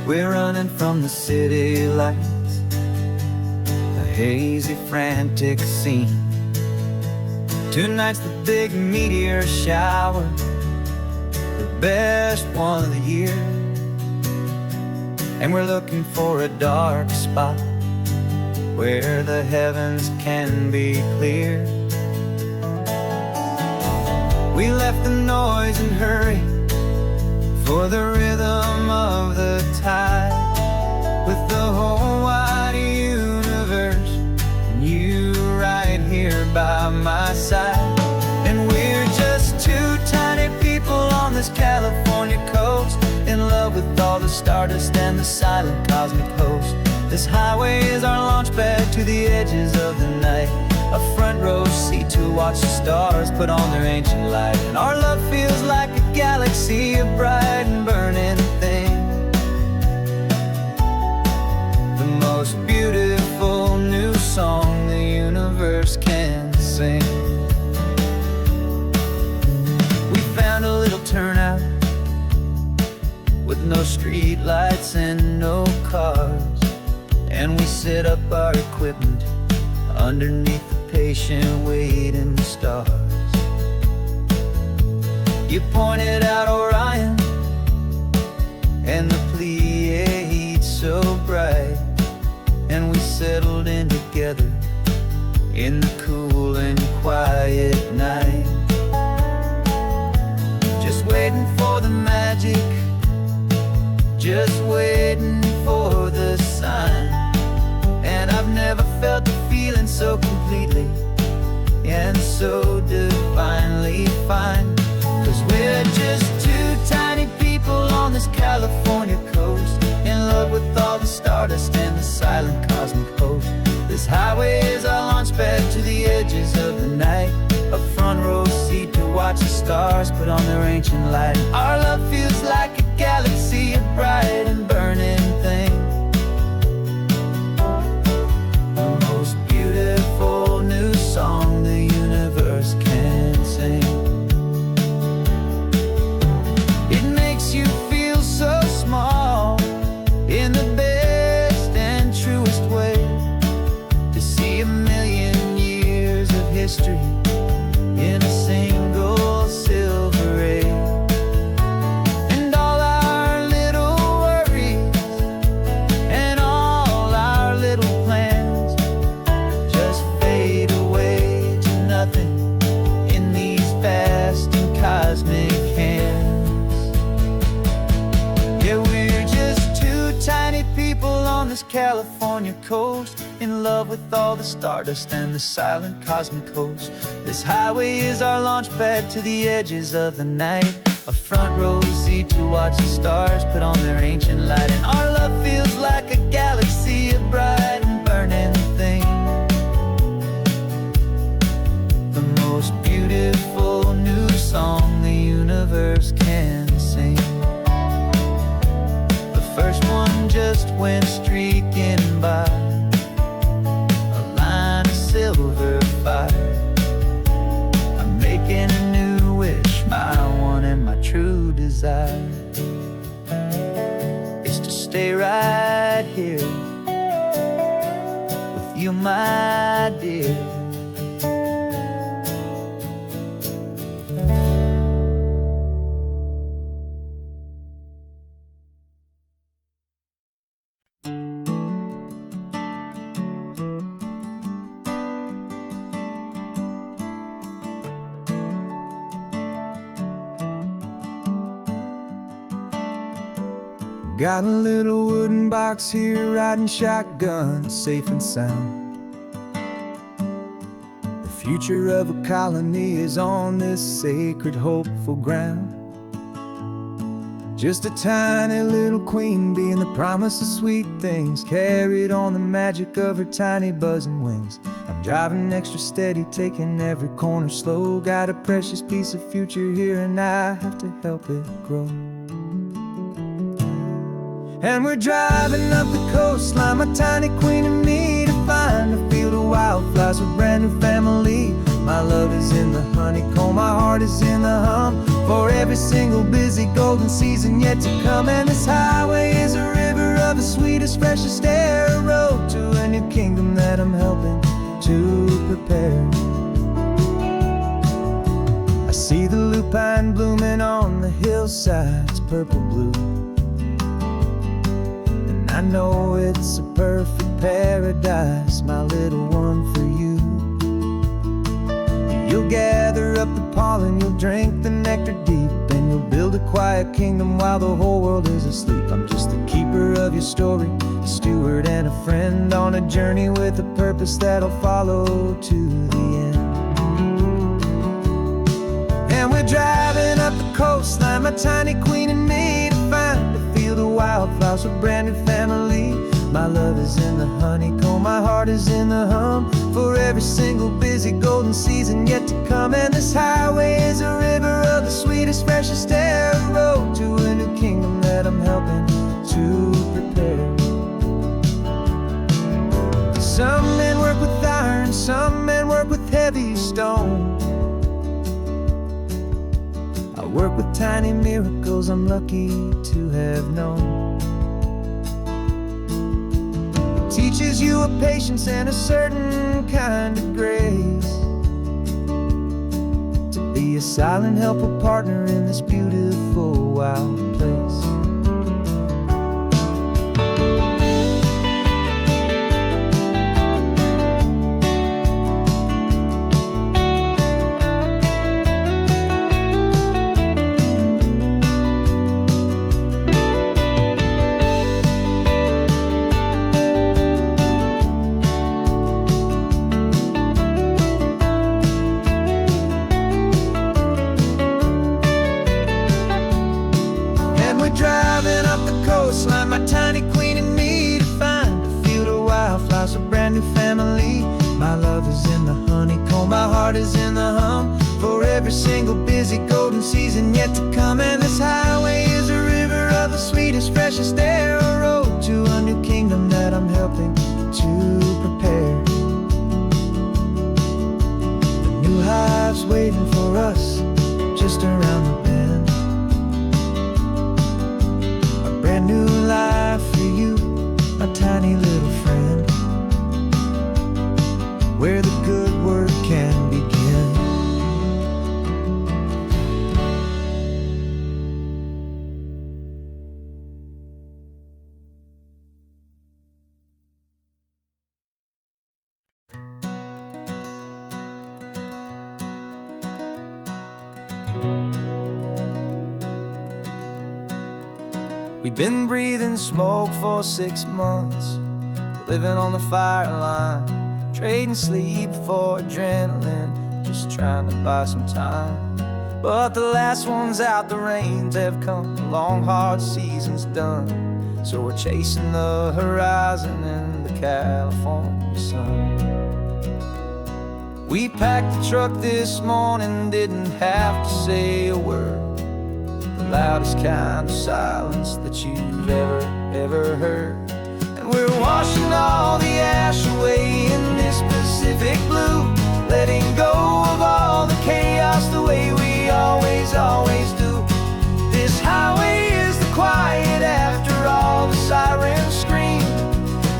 We're running from the city lights, a hazy, frantic scene. Tonight's the big meteor shower, the best one of the year. And we're looking for a dark spot where the heavens can be clear. We left the noise and hurry for the rhythm of the tide, with the whole wide universe and you right here by my side. And we're just two tiny people on this California coast, in love with all the stardust and the silent cosmic host. This highway is our launch pad to the edges of the night, a front row seat to watch the stars put on their ancient light. And our love feels like a galaxy, a bright and burning thing, the most beautiful new song the universe can sing. We found a little turnout with no street lights and no cars, and we set up our equipment underneath the patient waiting stars. You pointed out Orion and the Pleiades so bright, and we settled in together in the cool and quiet night, just waiting for the magic, just waiting for the sign. And I've never felt the feeling so completely and so divinely fine. 'Cause we're just two tiny people on this California coast, in love with all the stardust and the silent cosmic host. This highway is our launch pad to the edges of the night, a front watch the stars put on their ancient light. Our love feels like a galaxy, a bright and burning thing. The most beautiful new song the universe can sing. It makes you feel so small in the best and truest way, to see 1,000,000 years of history in a single silver ray. And all our little worries and all our little plans just fade away to nothing in these vast and cosmic hands. Yeah, we're just two tiny people on this California coast, in love with all the stardust and the silent cosmic host. This highway is our launch pad to the edges of the night, a front row seat to watch the stars put on their ancient light. And our love feels like a galaxy, a bright and burning thing. The most beautiful new song the universe can sing. The first one just went streaking by, a line of silver fire. I'm making a new wish, my one and my true desire is to stay right here with you, my dear. Got a little wooden box here, riding shotgun, safe and sound. The future of a colony is on this sacred, hopeful ground. Just a tiny little queen bee and the promise of sweet things, carried on the magic of her tiny buzzing wings. I'm driving extra steady, taking every corner slow. Got a precious piece of future here and I have to help it grow. And we're driving up the coastline, my tiny queen and me, to find a field of wildflowers with brand new family. My love is in the honeycomb, my heart is in the hum, for every single busy golden season yet to come. And this highway is a river of the sweetest, freshest air, a road to a new kingdom that I'm helping to prepare. I see the lupine blooming on the hillsides, purple blue. I know it's a perfect paradise, my little one, for you. You'll gather up the pollen, you'll drink the nectar deep, and you'll build a quiet kingdom while the whole world is asleep. I'm just the keeper of your story, a steward and a friend, on a journey with a purpose that'll follow to the end. And we're driving up the coastline, my tiny queen and me, to find a field of wildflowers with brand new family. My love is in the honeycomb, my heart is in the hum, for every single busy golden season yet to come. And this highway is a river of the sweetest, freshest air, a road to a new kingdom that I'm helping to prepare. Some men work with iron, some men work with heavy stone. I work with tiny miracles I'm lucky to have known. Teaches you a patience and a certain kind of grace, to be a silent, helpful partner in this beautiful, wild place. season yet to come, and this highway is a river of the sweetest, freshest air, a road to a new kingdom that I'm helping to prepare. The new hive's waiting for us just around the bend, a brand new life for you, my tiny little friend, where the good work can begin. We've been breathing smoke for 6 months, living on the fire line, trading sleep for adrenaline, just trying to buy some time. But the last one's out, the rains have come, the long hard season's done, so we're chasing the horizon in the California sun. We packed the truck this morning, didn't have to say a word, the loudest kind of silence that you've ever heard. And we're washing all the ash away in this Pacific blue, letting go of all the chaos the way we always do. This highway is the quiet after all the sirens scream,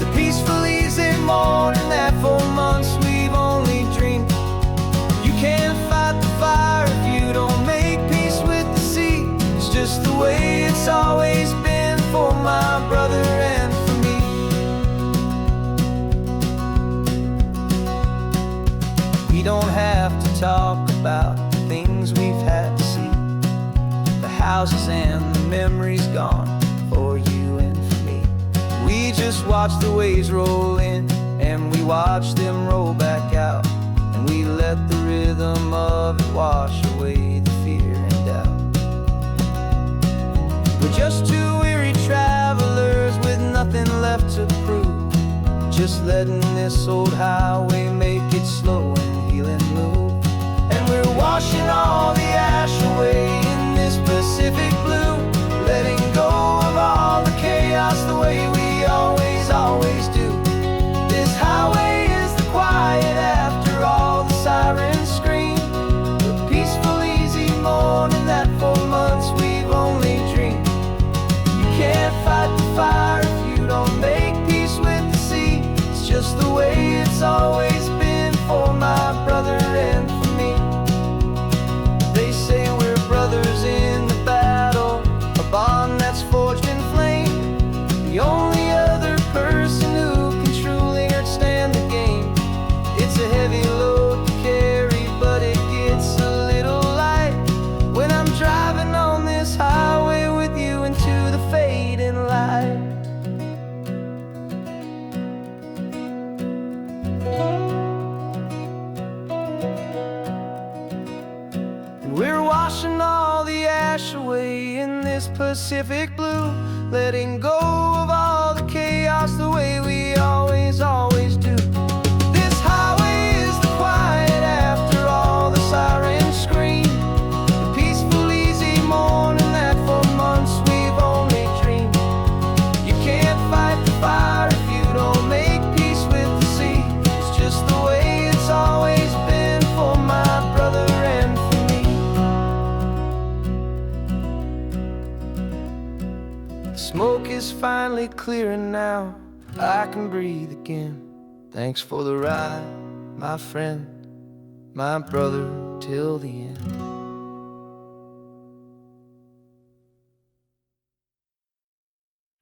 the peaceful easy morning that for months we've only dreamed. You can't fight the fire if you don't make peace with the sea. It's just the way it's always been for my brother and for me. We don't have to talk about the things we've had to see, the houses and the memories gone for you and for me. We just watch the waves roll in, and we watch them roll back out, and we let the rhythm of it wash away the fear and doubt. We're just two weary travelers with nothing left to prove, just letting this old highway make it slow and healing move. And we're washing all the ash away in this Pacific blue, letting go of all the chaos the way we always do. This highway is the quiet after all the sirens scream, the peaceful easy morning that for months we've only dreamed. You can't fight the fire if you don't make peace with the sea. It's just the way it's always been for my brother and for me. They say we're brothers in the battle, a bond that's forged in flame, the only other person who can truly understand the game. It's a heavy load to carry, but it gets a little light when I'm driving on this highway with you into the fading light. And we're washing all the ash away in this Pacific blue, letting go of all the chaos the way we always do. This highway is the quiet after all the sirens scream, the peaceful easy morning that for months we've only dreamed. You can't fight the fire if you don't make peace with the sea. It's just the way it's always been for my brother and for me. The smoke is finally clearing now, I can breathe again. Thanks for the ride, my friend, my brother, till the end.